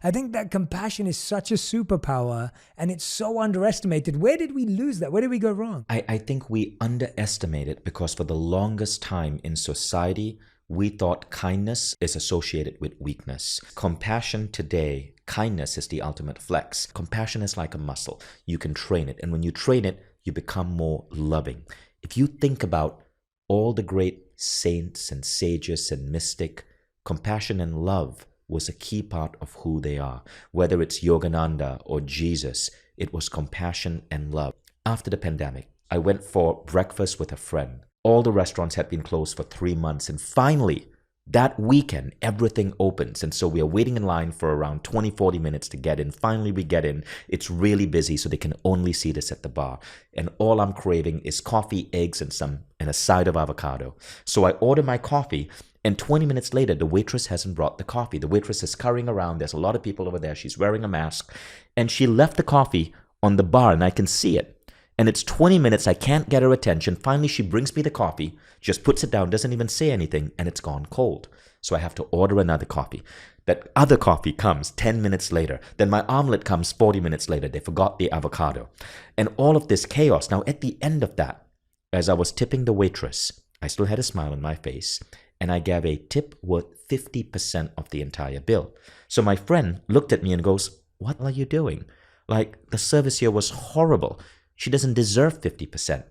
I think that compassion is such a superpower and it's so underestimated. Where did we lose that? Where did we go wrong? I think we underestimate it because for the longest time in society, we thought kindness is associated with weakness. Compassion today, kindness is the ultimate flex. Compassion is like a muscle. You can train it. And when you train it, you become more loving. If you think about all the great saints and sages and mystic, compassion and love was a key part of who they are. Whether it's Yogananda or Jesus, it was compassion and love. After the pandemic, I went for breakfast with a friend. All the restaurants had been closed for 3 months, and finally, that weekend, everything opens. And so we are waiting in line for around 20-40 minutes to get in. Finally, we get in. It's really busy, so they can only seat us at the bar. And all I'm craving is coffee, eggs, and a side of avocado. So I order my coffee, and 20 minutes later, the waitress hasn't brought the coffee. The waitress is scurrying around. There's a lot of people over there. She's wearing a mask. And she left the coffee on the bar, and I can see it. And it's 20 minutes, I can't get her attention. Finally, she brings me the coffee, just puts it down, doesn't even say anything, and it's gone cold. So I have to order another coffee. That other coffee comes 10 minutes later. Then my omelet comes 40 minutes later. They forgot the avocado. And all of this chaos. Now, at the end of that, as I was tipping the waitress, I still had a smile on my face, and I gave a tip worth 50% of the entire bill. So my friend looked at me and goes, "What are you doing? Like, the service here was horrible. She doesn't deserve 50%.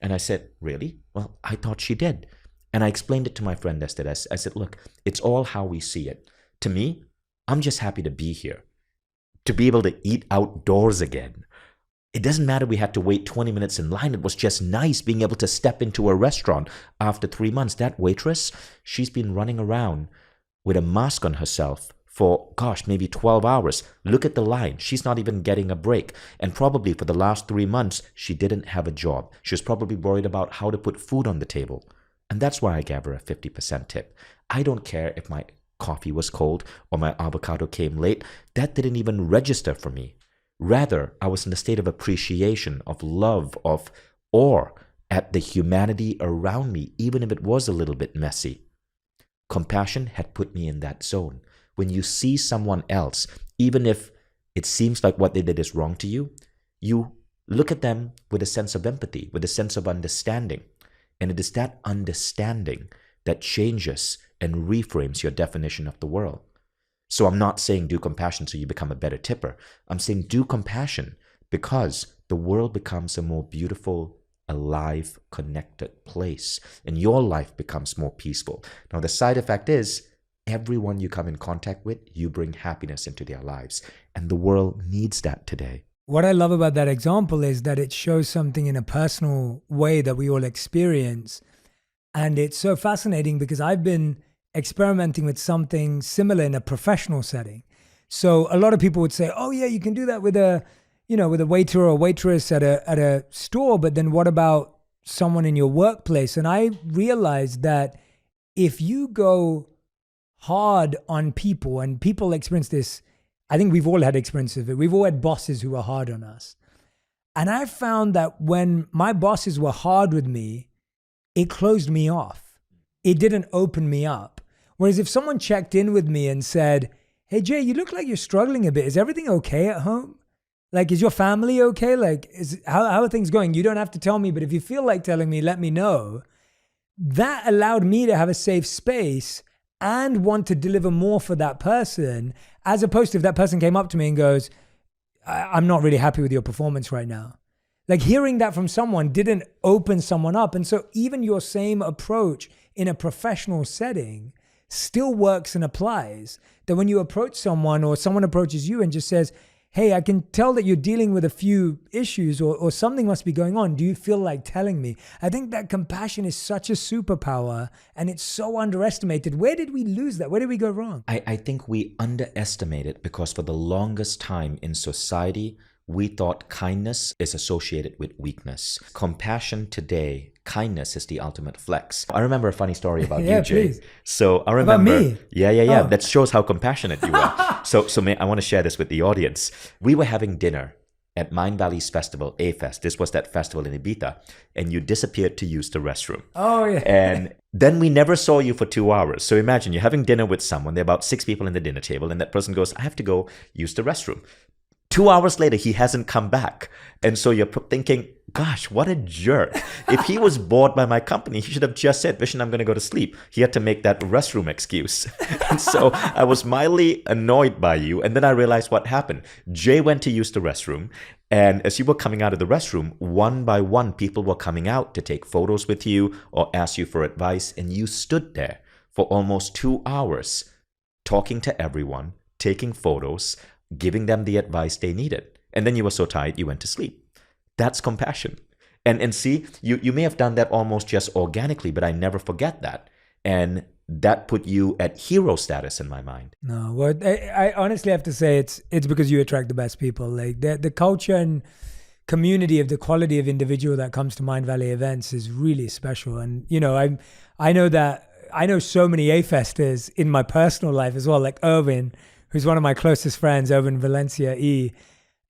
And I said, "Really? Well, I thought she did." And I explained it to my friend yesterday. I said, "Look, it's all how we see it. To me, I'm just happy to be here, to be able to eat outdoors again. It doesn't matter we had to wait 20 minutes in line. It was just nice being able to step into a restaurant after 3 months. That waitress, she's been running around with a mask on herself for, maybe 12 hours. Look at the line. She's not even getting a break. And probably for the last 3 months, she didn't have a job. She was probably worried about how to put food on the table. And that's why I gave her a 50% tip. I don't care if my coffee was cold or my avocado came late. That didn't even register for me. Rather, I was in a state of appreciation, of love, of awe at the humanity around me, even if it was a little bit messy. Compassion had put me in that zone. When you see someone else, even if it seems like what they did is wrong to you, you look at them with a sense of empathy, with a sense of understanding. And it is that understanding that changes and reframes your definition of the world. So I'm not saying do compassion so you become a better tipper. I'm saying do compassion because the world becomes a more beautiful, alive, connected place. And your life becomes more peaceful. Now, the side effect is, everyone you come in contact with, you bring happiness into their lives. And the world needs that today. What I love about that example is that it shows something in a personal way that we all experience. And it's so fascinating because I've been experimenting with something similar in a professional setting. So a lot of people would say, "Oh yeah, you can do that with a waiter or a waitress at a store, but then what about someone in your workplace?" And I realized that if you go hard on people, and people experience this, I think we've all had experiences of it. We've all had bosses who were hard on us. And I found that when my bosses were hard with me, it closed me off. It didn't open me up. Whereas if someone checked in with me and said, "Hey Jay, you look like you're struggling a bit. Is everything okay at home? Like, is your family okay? Like, how are things going? You don't have to tell me, but if you feel like telling me, let me know." That allowed me to have a safe space and want to deliver more for that person, as opposed to if that person came up to me and goes, "I'm not really happy with your performance right now." Like, hearing that from someone didn't open someone up. And so even your same approach in a professional setting still works and applies. That when you approach someone or someone approaches you and just says, "Hey, I can tell that you're dealing with a few issues or something must be going on. Do you feel like telling me?" I think that compassion is such a superpower and it's so underestimated. Where did we lose that? Where did we go wrong? I think we underestimate it because for the longest time in society, we thought kindness is associated with weakness. Compassion today, kindness is the ultimate flex. I remember a funny story about Yeah, you, Jay. please. So I remember, About me? Yeah. Oh. That shows how compassionate you are. So I want to share this with the audience. We were having dinner at Mind Valley's festival, A-Fest. This was that festival in Ibiza, and you disappeared to use the restroom. Oh, yeah. And then we never saw you for 2 hours. So imagine you're having dinner with someone. There are about 6 people in the dinner table, and that person goes, I have to go use the restroom. 2 hours later, he hasn't come back. And so you're thinking, gosh, what a jerk. If he was bored by my company, he should have just said, Vishen, I'm going to go to sleep. He had to make that restroom excuse. And so I was mildly annoyed by you. And then I realized what happened. Jay went to use the restroom. And as you were coming out of the restroom, one by one, people were coming out to take photos with you or ask you for advice. And you stood there for almost 2 hours, talking to everyone, taking photos, giving them the advice they needed. And then you were so tired, you went to sleep. That's compassion. And see, you may have done that almost just organically, but I never forget that. And that put you at hero status in my mind. No, well, I honestly have to say it's because you attract the best people. Like the culture and community of the quality of individual that comes to Mind Valley events is really special. And, you know, I know so many A-festers in my personal life as well, like Irvin, who's one of my closest friends, Irvin Valencia E.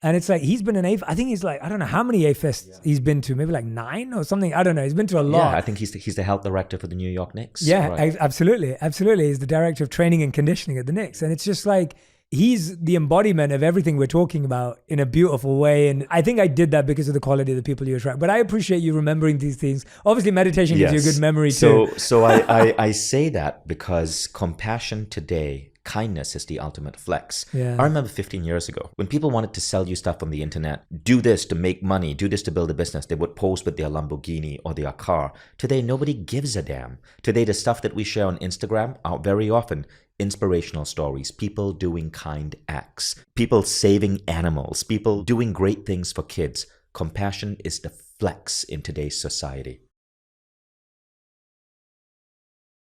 And it's like, he's been an I think he's like, I don't know how many A-fests he's been to, maybe like 9 or something. I don't know. He's been to a lot. Yeah, I think he's the health director for the New York Knicks. Yeah, right? Absolutely. Absolutely. He's the director of training and conditioning at the Knicks. And it's just like, he's the embodiment of everything we're talking about in a beautiful way. And I think I did that because of the quality of the people you attract. But I appreciate you remembering these things. Obviously, meditation gives you a good memory too. So I say that because compassion today, kindness is the ultimate flex. Yeah. I remember 15 years ago, when people wanted to sell you stuff from the internet, do this to make money, do this to build a business, they would pose with their Lamborghini or their car. Today, nobody gives a damn. Today, the stuff that we share on Instagram are very often inspirational stories, people doing kind acts, people saving animals, people doing great things for kids. Compassion is the flex in today's society.